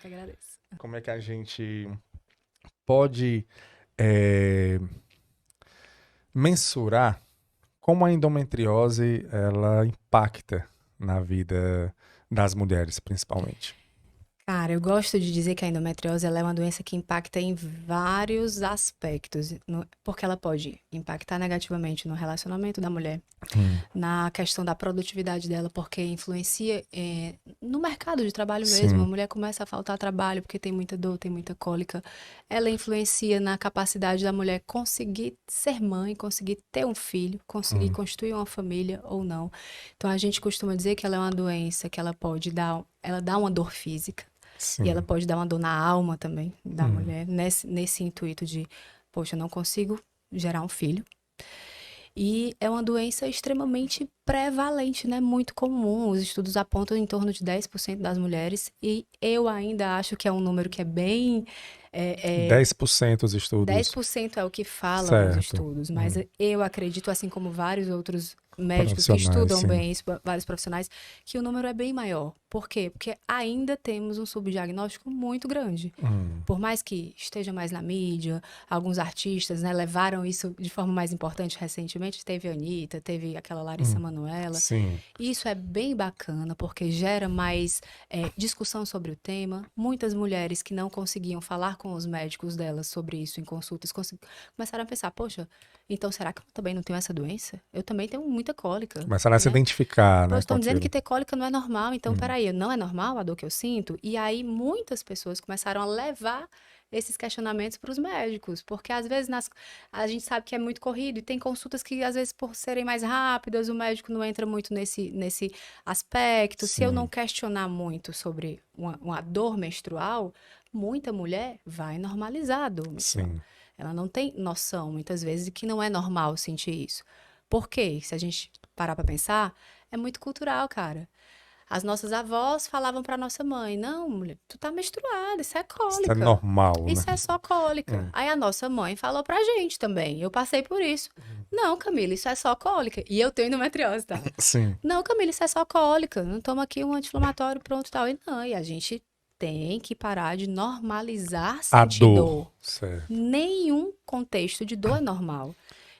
que agradeço. Como é que a gente pode mensurar como a endometriose ela impacta na vida das mulheres, principalmente? Cara, eu gosto de dizer que a endometriose ela é uma doença que impacta em vários aspectos, porque ela pode impactar negativamente no relacionamento da mulher, Hum, na questão da produtividade dela, porque influencia no mercado de trabalho mesmo. A sim. mulher começa a faltar trabalho porque tem muita dor, tem muita cólica. Ela influencia na capacidade da mulher conseguir ser mãe, conseguir ter um filho, conseguir Hum, constituir uma família ou não. Então a gente costuma dizer que ela é uma doença que ela pode dar, ela dá uma dor física. E ela sim. pode dar uma dor na alma também da Hum, mulher, nesse intuito de, poxa, eu não consigo gerar um filho. E é uma doença extremamente prevalente, né? Muito comum. Os estudos apontam em torno de 10% das mulheres. E eu ainda acho que é um número que é bem. É, 10% os dez estudos. por cento é o que falam os Certo. estudos, mas eu acredito, assim como vários outros médicos que Profissionais, estudam sim. bem isso, vários profissionais, que o número é bem maior. Por quê? Porque ainda temos um subdiagnóstico muito grande. Hum, Por mais que esteja mais na mídia, alguns artistas, né, levaram isso de forma mais importante recentemente. Teve a Anitta, teve aquela Larissa hum, Manoela. sim. E isso é bem bacana, porque gera mais discussão sobre o tema. Muitas mulheres que não conseguiam falar com os médicos delas sobre isso em consultas começaram a pensar, poxa, então será que eu também não tenho essa doença? Eu também tenho muita cólica, Começaram a se né? identificar, Pois né, com estão dizendo que aquilo. ter cólica não é normal, então Hum, peraí, não é normal a dor que eu sinto? E aí muitas pessoas começaram a levar esses questionamentos para os médicos, porque às vezes a gente sabe que é muito corrido e tem consultas que às vezes por serem mais rápidas o médico não entra muito nesse aspecto. Se eu não sim, questionar muito sobre uma dor menstrual, muita mulher vai normalizar a dor menstrual. sim. Ela não tem noção muitas vezes de que não é normal sentir isso. Por quê? Se a gente parar para pensar, é muito cultural, cara. As nossas avós falavam para nossa mãe: não, mulher, tu tá menstruada, isso é Isso é cólica. normal, né? Isso é só cólica. Hum, Aí a nossa mãe falou pra gente também. Eu passei por isso. Não, Camila, isso é só cólica. E eu tenho endometriose, tá? sim. Não, Camila, isso é só cólica. Não toma aqui um anti-inflamatório, pronto, tal. E não, e a gente tem que parar de normalizar A sentir dor, dor. certo. Nenhum contexto de dor é normal.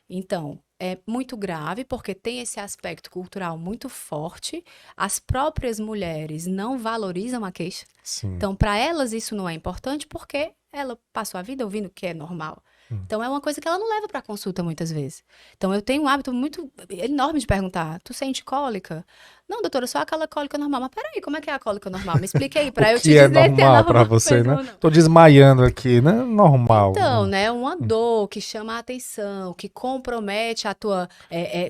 Então, é muito grave porque tem esse aspecto cultural muito forte. As próprias mulheres não valorizam a queixa. Sim. Então, para elas isso não é importante porque ela passou a vida ouvindo que é normal. Hum. Então, é uma coisa que ela não leva para consulta muitas vezes. Então, eu tenho um hábito muito enorme de perguntar: tu sente cólica? Não, doutora, só aquela cólica normal. Mas peraí, como é que é a cólica normal? Me explique aí, O para eu te que é dizer se é normal pra normal você, mesmo né? ou não. Tô desmaiando aqui, né? Normal. Então, né, uma dor que chama a atenção, que compromete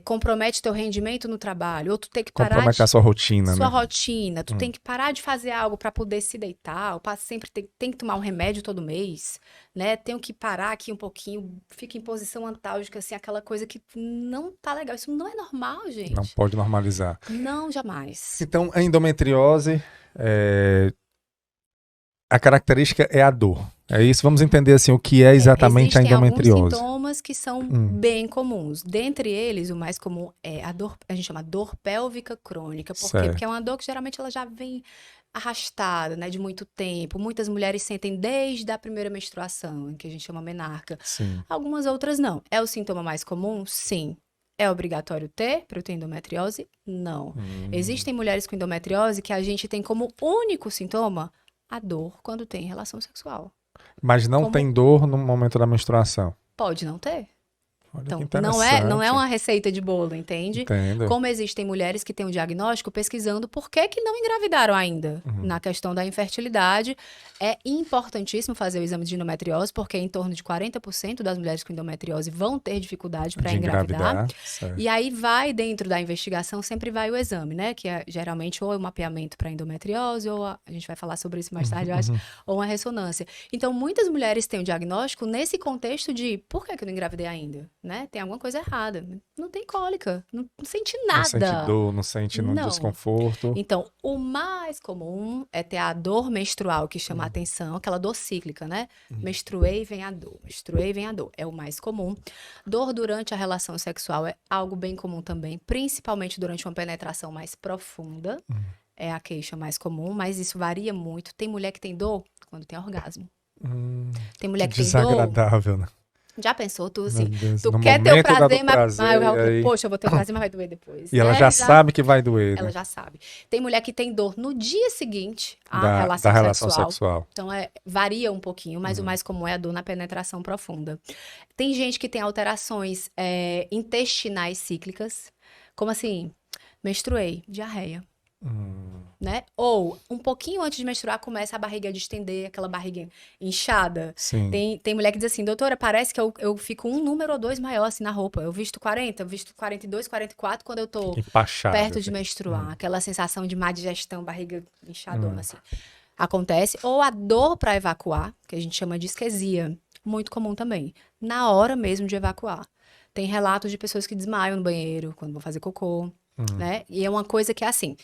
compromete teu rendimento no trabalho, ou tu tem que parar Compromete a de sua rotina, sua né? rotina, tu Hum. tem que parar de fazer algo para poder se deitar, ou sempre tem que tomar um remédio todo mês, né? Tenho que parar aqui um pouquinho, fica em posição antálgica, assim, aquela coisa que não tá legal. Isso não é normal, Não gente. pode normalizar. Não, jamais. Então, a endometriose, a característica é a dor. É isso? Vamos entender assim o que é exatamente a Existem alguns endometriose. sintomas que são Hum, bem comuns. Dentre eles, o mais comum é a dor, a gente chama dor pélvica crônica. Por quê? Porque é certo. uma dor que geralmente ela já vem arrastada, né, de muito tempo. Muitas mulheres sentem desde a primeira menstruação, que a gente chama menarca. Sim. Algumas outras não. É o sintoma mais comum? Sim. É obrigatório ter para eu ter endometriose? Não. Hum. Existem mulheres com endometriose que a gente tem como único sintoma a dor quando tem relação sexual. Mas não Como tem dor no momento da menstruação. pode não ter. Olha que Então, não é interessante. uma receita de bolo, entende? Entendo. Como existem mulheres que têm o diagnóstico pesquisando por que que não engravidaram ainda. Hum. Na questão da infertilidade, é importantíssimo fazer o exame de endometriose, porque em torno de 40% das mulheres com endometriose vão ter dificuldade para De engravidar. engravidar. Certo. E aí vai dentro da investigação, sempre vai o exame, né? Que é geralmente ou é o mapeamento para endometriose, ou a gente vai falar sobre isso mais tarde, eu acho, Uhum. ou uma ressonância. Então, muitas mulheres têm o diagnóstico nesse contexto de por que que eu não engravidei ainda, né? Tem alguma coisa errada. Não tem cólica, não sente Não sente nada. dor, não sente no Não. desconforto. Então, o mais comum é ter a dor menstrual, que chama a Hum. atenção, aquela dor cíclica, né? Hum. Menstruei, vem a dor. Menstruei, vem a dor. É o mais comum. Dor durante a relação sexual é algo bem comum também, principalmente durante uma penetração mais profunda. é a queixa mais comum, mas isso varia muito. Tem mulher que tem dor quando tem orgasmo. Tem mulher que tem dor. Desagradável, né? Já pensou, tu Meu assim, Deus, tu no quer ter o momento prazer, do mas prazer, aí- poxa, eu vou ter o prazer, mas vai doer depois. E ela né? já sabe que vai doer, Ela né? já sabe. Tem mulher que tem dor no dia seguinte à Da relação relação sexual. sexual. Então, varia um pouquinho, mas o mais comum é a dor na penetração profunda. Tem gente que tem alterações intestinais cíclicas, como assim, menstruei, diarreia, né? Ou, um pouquinho antes de menstruar, começa a barriga a distender, aquela barriga inchada. Sim. Tem mulher que diz assim, doutora, parece que eu fico um número ou dois maior assim na roupa. Eu visto 40, eu visto 42, 44 quando eu tô Empachado. perto de assim. menstruar. Aquela sensação de má digestão, barriga inchadona, assim. Acontece. Ou a dor para evacuar, que a gente chama de isquesia. Muito comum também. Na hora mesmo de evacuar. Tem relatos de pessoas que desmaiam no banheiro quando vão fazer cocô, né? E é uma coisa que é assim,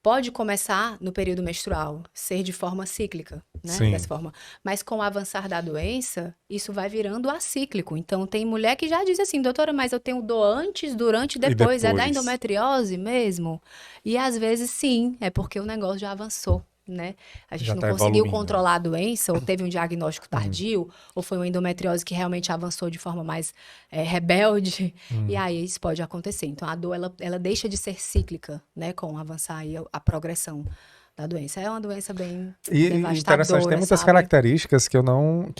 pode começar no período menstrual, ser de forma cíclica, né? Sim. Dessa forma. Mas com o avançar da doença, isso vai virando acíclico. Então, tem mulher que já diz assim, doutora, mas eu tenho dor antes, durante e depois. É da depois? endometriose mesmo? E às vezes, sim, é porque o negócio já avançou, né? A gente Já não tá conseguiu evoluindo. controlar a doença, ou teve um diagnóstico tardio, ou foi uma endometriose que realmente avançou de forma mais rebelde. E aí isso pode acontecer. Então, a dor, ela deixa de ser cíclica, né? Com o avançar e a progressão da doença. É uma doença bem E interessante, devastadora, tem muitas sabe? características que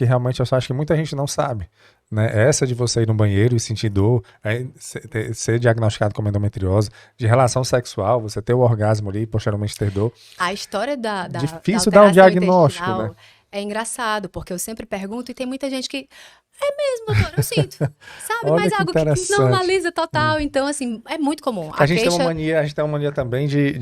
realmente eu só acho que muita gente não sabe, né? Essa de você ir no banheiro e sentir dor, ser diagnosticado como endometriose, de relação sexual, você ter o orgasmo ali e posteriormente ter dor. A história da Difícil dar um alteração diagnóstico, intestinal né? é engraçado, porque eu sempre pergunto e tem muita gente que é mesmo, doutora, eu sinto, sabe? Olha Mas é que algo que interessante. normaliza total. Então, assim, é muito comum. A gente tem uma mania também de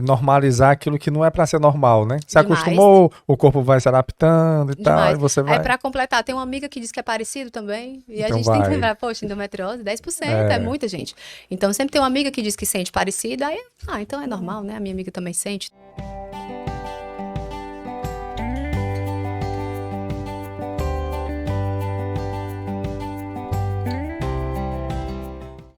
normalizar aquilo que não é para ser normal, né? Se Demais. acostumou, o corpo vai se adaptando e tal, Demais. e você vai... Aí, pra completar, tem uma amiga que diz que é parecido também. E a Então gente tem que vai. lembrar, poxa, endometriose, 10%, é muita gente. Então, sempre tem uma amiga que diz que sente parecido, aí, então é normal, né? A minha amiga também sente.